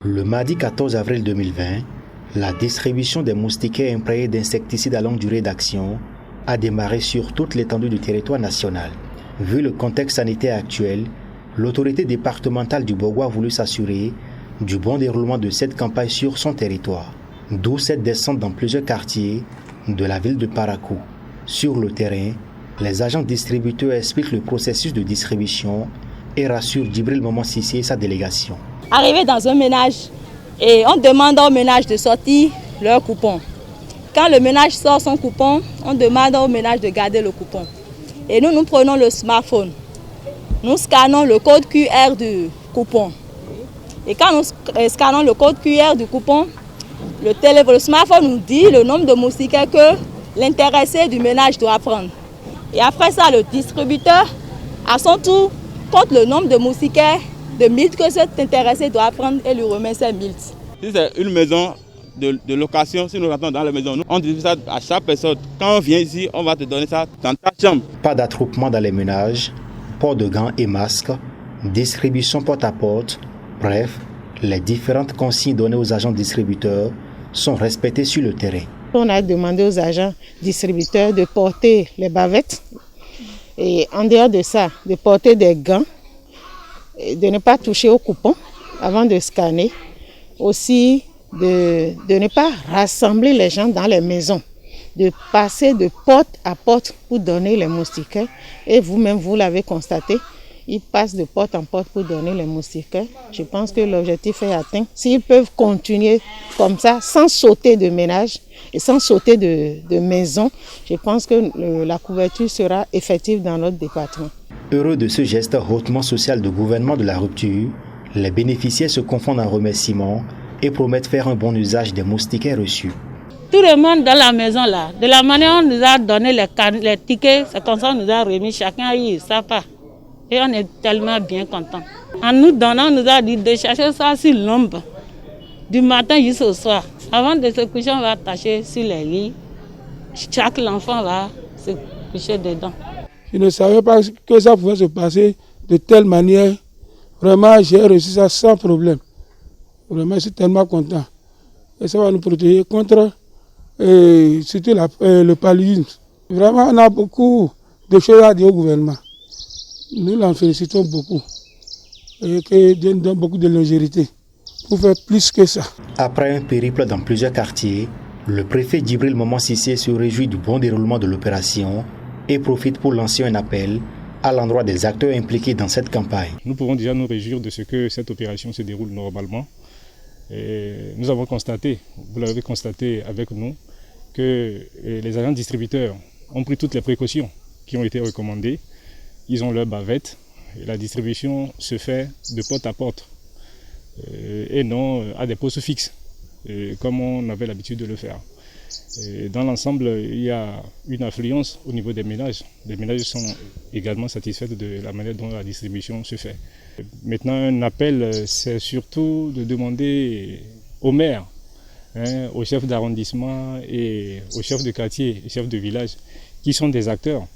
Le mardi 14 avril 2020, la distribution des moustiquaires imprégnés d'insecticides à longue durée d'action a démarré sur toute l'étendue du territoire national. Vu le contexte sanitaire actuel, l'autorité départementale du Bogo a voulu s'assurer du bon déroulement de cette campagne sur son territoire. D'où cette descente dans plusieurs quartiers de la ville de Parakou. Sur le terrain, les agents distributeurs expliquent le processus de distribution et rassurent Djibril Maman Sissi et sa délégation. Arrivé dans un ménage et on demande au ménage de sortir leur coupon. Quand le ménage sort son coupon, on demande au ménage de garder le coupon. Et nous prenons le smartphone. Nous scannons le code QR du coupon. Et quand nous scannons le code QR du coupon, le smartphone nous dit le nombre de moustiquaires que l'intéressé du ménage doit prendre. Et après ça, le distributeur, à son tour, compte le nombre de moustiquaires de miltes que cet intéressé doit prendre et lui remet ses miltes. Si c'est une maison de location, si nous rentrons dans la maison, on distribue ça à chaque personne. Quand on vient ici, on va te donner ça dans ta chambre. Pas d'attroupement dans les ménages, port de gants et masques, distribution porte à porte, bref, les différentes consignes données aux agents distributeurs sont respectées sur le terrain. On a demandé aux agents distributeurs de porter les bavettes et en dehors de ça, de porter des gants, et de ne pas toucher au coupon avant de scanner. Aussi, de ne pas rassembler les gens dans les maisons, de passer de porte à porte pour donner les moustiquaires. Et vous-même, vous l'avez constaté, ils passent de porte en porte pour donner les moustiquaires. Je pense que l'objectif est atteint. S'ils peuvent continuer comme ça, sans sauter de ménage et sans sauter de maison, je pense que la couverture sera effective dans notre département. Heureux de ce geste hautement social du gouvernement de la rupture, les bénéficiaires se confondent en remerciements et promettent faire un bon usage des moustiquaires reçus. Tout le monde dans la maison là, de la manière dont on nous a donné les tickets, c'est comme ça qu'on nous a remis, chacun a eu sa part. Et on est tellement bien contents. En nous donnant, on nous a dit de chercher ça sur l'ombre, du matin jusqu'au soir. Avant de se coucher, on va attacher sur les lits. Chaque enfant va se coucher dedans. Je ne savais pas que ça pouvait se passer de telle manière. Vraiment, j'ai reçu ça sans problème. Vraiment, je suis tellement content. Et ça va nous protéger contre surtout le paludisme. Vraiment, on a beaucoup de choses à dire au gouvernement. Nous l'en félicitons beaucoup. Et que Dieu nous donne beaucoup de longévité pour faire plus que ça. Après un périple dans plusieurs quartiers, le préfet Djibril Maman Sissi se réjouit du bon déroulement de l'opération et profite pour lancer un appel à l'endroit des acteurs impliqués dans cette campagne. Nous pouvons déjà nous réjouir de ce que cette opération se déroule normalement. Et nous avons constaté, vous l'avez constaté avec nous, que les agents distributeurs ont pris toutes les précautions qui ont été recommandées. Ils ont leur bavette et la distribution se fait de porte à porte et non à des postes fixes, comme on avait l'habitude de le faire. Et dans l'ensemble, il y a une affluence au niveau des ménages. Les ménages sont également satisfaits de la manière dont la distribution se fait. Maintenant, un appel, c'est surtout de demander aux maires, aux chefs d'arrondissement et aux chefs de quartier, aux chefs de village, qui sont des acteurs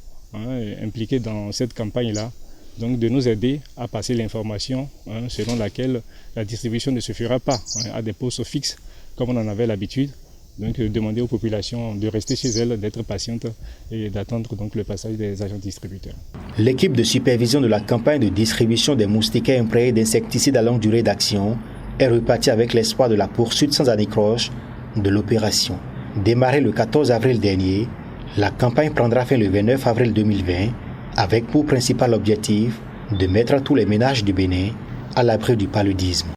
impliqués dans cette campagne-là, donc de nous aider à passer l'information selon laquelle la distribution ne se fera pas à des postes fixes comme on en avait l'habitude. Donc demander aux populations de rester chez elles, d'être patientes et d'attendre donc le passage des agents distributeurs. L'équipe de supervision de la campagne de distribution des moustiquaires imprégnés d'insecticides à longue durée d'action est repartie avec l'espoir de la poursuite sans anicroche de l'opération. Démarrée le 14 avril dernier, la campagne prendra fin le 29 avril 2020 avec pour principal objectif de mettre tous les ménages du Bénin à l'abri du paludisme.